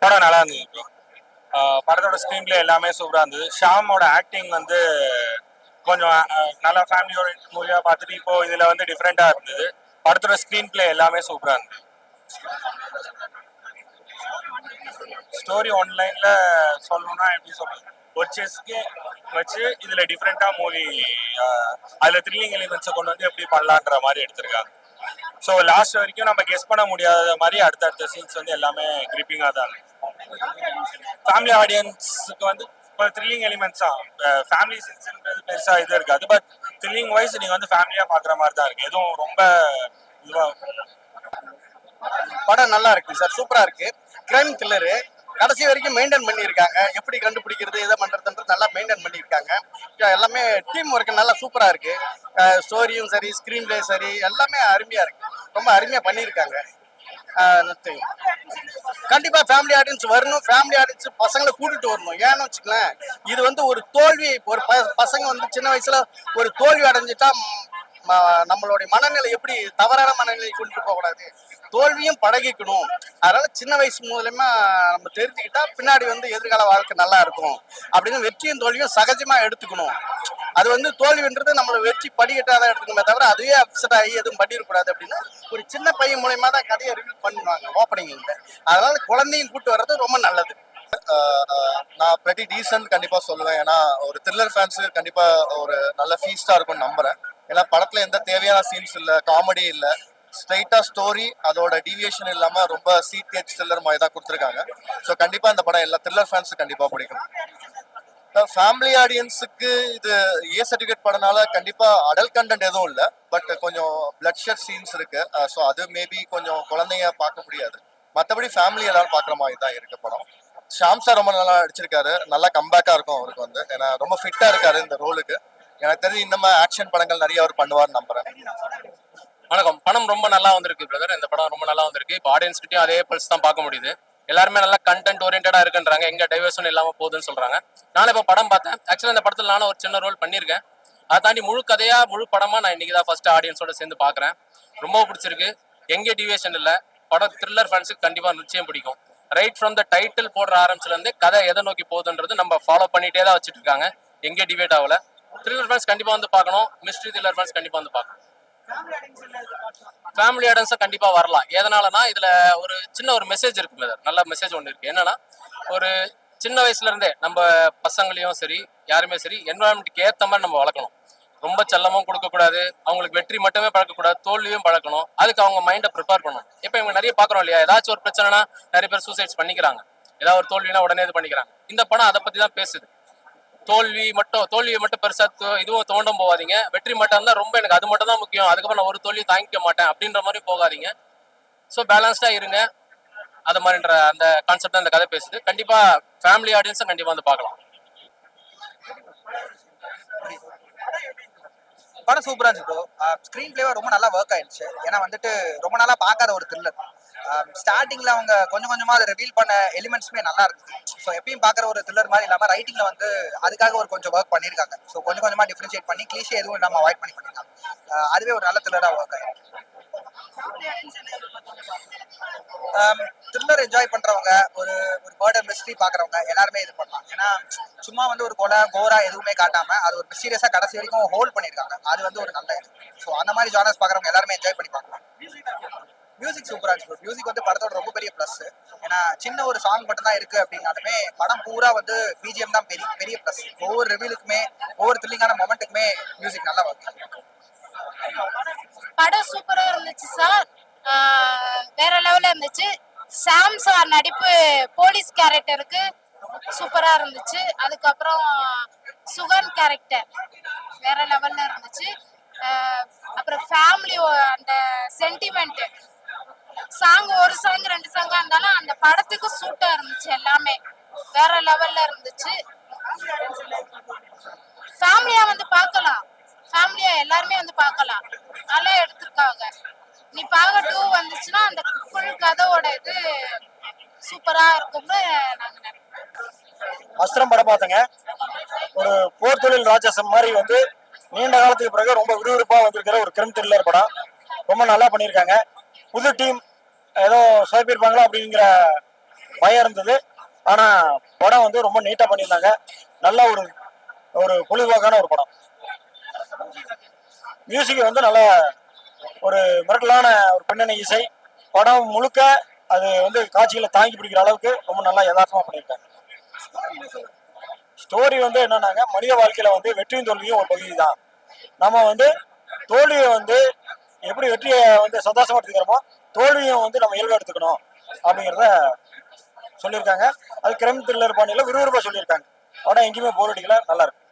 படம் நல்லா இருந்தது ப்ரோ. படத்தோட ஸ்க்ரீன் பிளே எல்லாமே சூப்பராக இருந்தது. ஷாமோட ஆக்டிங் வந்து கொஞ்சம் நல்லா ஃபேமிலியோட மூவியாக பார்த்துட்டு இப்போ இதில் வந்து டிஃப்ரெண்ட்டாக இருந்தது. படத்தோட ஸ்க்ரீன் பிளே எல்லாமே சூப்பராக இருந்தது. ஸ்டோரி ஒன்லைனில் சொல்லணும்னா எப்படி சொல்றது, ஒரு செஸ்க்கு வச்சு இதில் டிஃப்ரெண்ட்டாக மூவி, அதில் த்ரில்லிங் எலிமெண்ட்ஸை கொண்டு வந்து எப்படி பண்ணலான்ற மாதிரி எடுத்திருக்காங்க. ஸோ லாஸ்ட் வரைக்கும் நம்ம கெஸ் பண்ண முடியாத மாதிரி அடுத்தடுத்த சீன்ஸ் வந்து எல்லாமே கிரிப்பிங்காக தான் இருக்கு. ஃபேமிலி ஆடியன்ஸுக்கு வந்து இப்போ த்ரில்லிங் எலிமெண்ட்ஸ் தான். ஃபேமிலி சீன்ஸ்ன்றது பெருசாக இது இருக்காது. பட் த்ரில்லிங் வைஸ் நீங்கள் வந்து ஃபேமிலியாக பார்க்குற மாதிரி தான் இருக்குது. எதுவும் ரொம்ப இதுவாக படம் நல்லா இருக்கு சார், சூப்பரா இருக்கு. கிரைம் த்ரில்லரு கடைசி வரைக்கும் மெயின்டைன் பண்ணியிருக்காங்க. எப்படி கண்டுபிடிக்கிறது எதை பண்றதுன்றது நல்லா மெயின்டைன் பண்ணியிருக்காங்க. எல்லாமே டீம் ஒர்க் நல்லா சூப்பரா இருக்கு. ஸ்டோரியும் சரி, ஸ்கிரீன் பிளே சரி, எல்லாமே அருமையா இருக்கு. ரொம்ப அருமையா பண்ணியிருக்காங்க. கண்டிப்பா ஃபேமிலி ஆடியன்ஸ் வரணும். ஃபேமிலி ஆடியன்ஸ் பசங்களை கூட்டிட்டு வரணும். ஏன்னு வச்சுக்கலாம், இது வந்து ஒரு தோல்வி. ஒரு பசங்க வந்து சின்ன வயசுல ஒரு தோல்வி அடைஞ்சிட்டா நம்மளுடைய மனநிலை எப்படி தவறான மனநிலை கொண்டு போக கூடாது, தோல்வியும் பழகிக்கணும். அதனால சின்ன வயசு மூலமா நம்ம தெரிஞ்சுக்கிட்டா பின்னாடி வந்து எதிர்கால வாழ்க்கை நல்லா இருக்கும் அப்படின்னு வெற்றியும் தோல்வியும் சகஜமா எடுத்துக்கணும். அது வந்து தோல்வின்றது நம்மளை வெற்றி படிக்கட்டாதான் எடுத்துக்கணுமே தவிர அதுவே அப்செட் ஆகி எதுவும் பண்ணிடக்கூடாது அப்படின்னு ஒரு சின்ன பையன் மூலயமா தான் கதையை ரிவீல் பண்ணுவாங்க ஓப்பனிங். அதனால குழந்தையும் கூட்டு வர்றது ரொம்ப நல்லது. நான் pretty டீசன்ட் கண்டிப்பா சொல்லுவேன். ஏன்னா ஒரு த்ரில்லர் ஃபேன்ஸுக்கு கண்டிப்பா ஒரு நல்ல ஃபீஸ்டா இருக்கும்னு நம்புறேன். ஏன்னா படத்துல எந்த தேவையான சீன்ஸ் இல்ல, காமெடி இல்ல, ஸ்ட்ரைட்டா ஸ்டோரி, அதோட டீவியேஷன் இல்லாம ரொம்ப சீட் த்ரில்லர் மாதிரி தான் கொடுத்துருக்காங்க. ஸோ கண்டிப்பா இந்த படம் எல்லா த்ரில்லர் ஃபேன்ஸுக்கு கண்டிப்பா பிடிக்கும். ஃபேமிலி ஆடியன்ஸுக்கு இது ஏ சர்டிஃபிகேட் படனால கண்டிப்பா அடல்ட் கண்டென்ட் எதுவும் இல்லை. பட் கொஞ்சம் பிளட் ஷெட் சீன்ஸ் இருக்கு. ஸோ அது மேபி கொஞ்சம் குழந்தைங்க பார்க்க முடியாது. மற்றபடி ஃபேமிலி எல்லாரும் பார்க்குற மாதிரி தான் இருக்கு படம். ஷாம் சார் ரொம்ப நல்லா நடிச்சிருக்காரு. நல்லா கம்பேக்கா இருக்கும் அவருக்கு வந்து. ஏன்னா ரொம்ப ஃபிட்டா இருக்காரு இந்த ரோலுக்கு. எனக்கு தெரிஞ்சு இந்த மாதிரி ஆக்ஷன் படங்கள் நிறைய அவர் பண்ணுவார்னு நம்புறேன். வணக்கம். படம் ரொம்ப நல்லா வந்திருக்கு பிரதர். இந்த படம் ரொம்ப நல்லா வந்திருக்கு. இப்போ ஆடியன்ஸ் கிட்டயும் அதே பல்ஸ் தான் பார்க்க முடியுது. எல்லாருமே நல்லா கண்டென்ட் ஓரியன்டா இருக்குன்றாங்க. எங்க டைவர்ஷன் இல்லாம போகுதுன்னு சொல்றாங்க. நானும் இப்போ படம் பார்த்தேன். ஆக்சுவலா இந்த படத்துல நானும் ஒரு சின்ன ரோல் பண்ணியிருக்கேன். அதை தாண்டி முழு கதையா முழு படமா நான் இன்னைக்கு தான் ஃபர்ஸ்ட் ஆடியன்ஸோட சேர்ந்து பாக்குறேன். ரொம்ப பிடிச்சிருக்கு. எங்கே டிவியேஷன் இல்லை. படம் த்ரில்லர் ஃபேன்ஸுக்கு கண்டிப்பா நிச்சயம் பிடிக்கும். ரைட் ஃப்ரம் த டைட்டில் போடுற ஆரம்பிச்சுல இருந்து கதை எதை நோக்கி போகுதுன்றது நம்ம ஃபாலோ பண்ணிட்டே தான் வச்சுட்டு இருக்காங்க. எங்கே டிவேட் ஆகல. த்ரில்லர் ஃபேன்ஸ் கண்டிப்பா வந்து பார்க்கணும். மிஸ்ட்ரி த்ரில்லர் ஃபேன்ஸ் கண்டிப்பா வந்து பார்க்கணும். ஃபேமிலி ஆடியன்ஸா கண்டிப்பா வரலாம். எதனாலனா இதுல ஒரு சின்ன ஒரு மெசேஜ் இருக்கு. நல்ல மெசேஜ் ஒன்று இருக்கு. என்னன்னா, ஒரு சின்ன வயசுல இருந்தே நம்ம பசங்களையும் சரி யாருமே சரி என்வரான்மெண்ட்டுக்கு ஏற்ற மாதிரி நம்ம வளர்க்கணும். ரொம்ப செல்லமும் கொடுக்கக்கூடாது. அவங்களுக்கு வெற்றி மட்டுமே பழக்கக்கூடாது, தோல்வியும் பழக்கணும். அதுக்கு அவங்க மைண்டை ப்ரிப்பேர் பண்ணணும். இப்போ இவங்க நிறைய பார்க்குறோம் இல்லையா, ஏதாச்சும் ஒரு பிரச்சனைனா நிறைய பேர் சூசைட்ஸ் பண்ணிக்கிறாங்க. ஏதாவது ஒரு தோல்வினா உடனே இது பண்ணிக்கிறாங்க. இந்த படம் அதை பத்தி தான் பேசுது. தோல்வியை மட்டும் பெருசா இதுவும் தோண்டும் போகாதீங்க. வெற்றி மட்டும் இருந்தா ரொம்ப எனக்கு அது மட்டும் தான் முக்கியம், அதுக்கப்புறம் நான் ஒரு தோல்வி தாங்கிக்க மாட்டேன் அப்படின்ற மாதிரி போகாதீங்க. ஸோ பேலன்ஸ்டா இருங்க. அது மாதிரின்ற அந்த கான்செப்ட் அந்த கதை பேசுது. கண்டிப்பா ஃபேமிலி ஆடியன்ஸும் கண்டிப்பா வந்து பார்க்கலாம். படம் சூப்பரா இருந்துச்சு ப்ரோ. ஸ்க்ரீன் பிளேவா ரொம்ப நல்லா ஒர்க் ஆயிடுச்சு. ஏன்னா வந்துட்டு ரொம்ப நாளா பார்க்காத ஒரு த்ரில்லர். ஸ்டார்டிங்ல அவங்க கொஞ்சம் கொஞ்சமா அதை ரிவீல் பண்ண எலிமெண்ட்ஸுமே நல்லா இருக்கு. ஸோ எப்பயும் பார்க்குற ஒரு த்ரில்லர் மாதிரி இல்லாமல் ரைட்டிங்ல வந்து அதுக்காக ஒரு கொஞ்சம் ஒர்க் பண்ணியிருக்காங்க. ஸோ கொஞ்சம் கொஞ்சமா டிஃபரன்ஷியேட் பண்ணி கிளீஷே எதுவும் இல்லாமல் அவாய்ட் பண்ணியிருக்காங்க. அதுவே ஒரு நல்ல த்ரில்லரா ஒர்க் ஆயிருக்கு. த்ரில்லர் என்ஜாய் பண்றவங்க, ஒரு ஒரு மர்டர் மிஸ்ட்ரி பாக்குறவங்க எல்லாருமே இது பண்ணலாம். ஏன்னா சும்மா வந்து ஒரு கொலை கோரா எதுவுமே காட்டாம அது ஒரு மிஸ்டீரியஸா கடைசி வரைக்கும் ஹோல்ட் பண்ணிருக்காங்க. அது வந்து ஒரு நல்ல இது. ஸோ அந்த மாதிரி ஜானர்ஸ் பாக்குறவங்க எல்லாருமே என்ஜாய் பண்ணி பார்க்கலாம். மியூசிக் சூப்பரா இருக்கு. மியூசிக் வந்து படத்தோட ரொம்ப பெரிய பிளஸ். ஏன்னா சின்ன ஒரு சாங் மட்டும் தான் இருக்கு அப்படின்னாலுமே படம் பூரா வந்து பிஜிஎம் தான் பெரிய பெரிய பிளஸ். ஒவ்வொரு ரிவீலுக்குமே ஒவ்வொரு த்ரில்லிங்கான மொமெண்ட்டுக்குமே மியூசிக் நல்லா வரும். படம் சூப்பரா இருந்துச்சு சார். வேற லெவல்ல இருந்துச்சு. சாம் சார் நடிப்பு போலீஸ் கேரக்டருக்கு சூப்பரா இருந்துச்சு. அதுக்கப்புறம் சுகன் கேரக்டர் வேற லெவல்ல இருந்துச்சு. அப்புறம் ஃபேமிலி அந்த சென்டிமெண்ட் சாங், ஒரு சாங் ரெண்டு சாங்கா இருந்தாலும் அந்த படத்துக்கு சூட்டா இருந்துச்சு. எல்லாமே வேற லெவல்ல இருந்துச்சு. ஃபேமிலியா வந்து பார்க்கலாம். ஃபேமிலியா எல்லாருமே வந்து பார்க்கலாம். நல்லா எடுத்திருக்காங்க. நீ பார்க்க 2 வந்துச்சுன்னா அந்த ஃபுல் கதையோட இது சூப்பரா இருக்கும்னு நாங்க நினைக்கிறோம். அஸ்திரம் படம் பார்த்தேங்க. ஒரு போர் தொழில் ராட்சசம் மாதிரி வந்து நீண்ட காலத்துக்கு பிறகு ரொம்ப விறுவிறுப்பா வந்திருக்கிற ஒரு கிரைம் த்ரில்லர் படம். ரொம்ப நல்லா பண்ணியிருக்காங்க. புது டீம் ஏதோ சொதப்பிருப்பாங்களா அப்படிங்கிற பயம் இருந்தது. ஆனா படம் வந்து ரொம்ப நீட்டா பண்ணியிருந்தாங்க. நல்ல ஒரு ஒரு பொழுதுபோக்கான ஒரு படம். மியூசிக் வந்து நல்ல ஒரு மிரட்டலான ஒரு பின்னணி இசை. படம் முழுக்க அது வந்து காட்சிகளை தாங்கி பிடிக்கிற அளவுக்கு ரொம்ப நல்லா யதார்த்தமா பண்ணியிருக்காங்க. ஸ்டோரி வந்து என்னன்னாங்க, மனித வாழ்க்கையில வந்து வெற்றியும் தோல்வியும் ஒரு பகுதி தான். நம்ம வந்து தோல்வியை வந்து எப்படி வெற்றியை வந்து சந்தோஷமா எடுத்துக்கிறோமோ, தோல்வியும் வந்து நம்ம இயல்பா எடுத்துக்கணும் அப்படிங்கிறத சொல்லியிருக்காங்க. அது கிரைம் த்ரில்லர் பாணியில விறுவிறுப்பா சொல்லியிருக்காங்க. படம் எங்கேயுமே போர் அடிக்கல, நல்லா இருக்கு.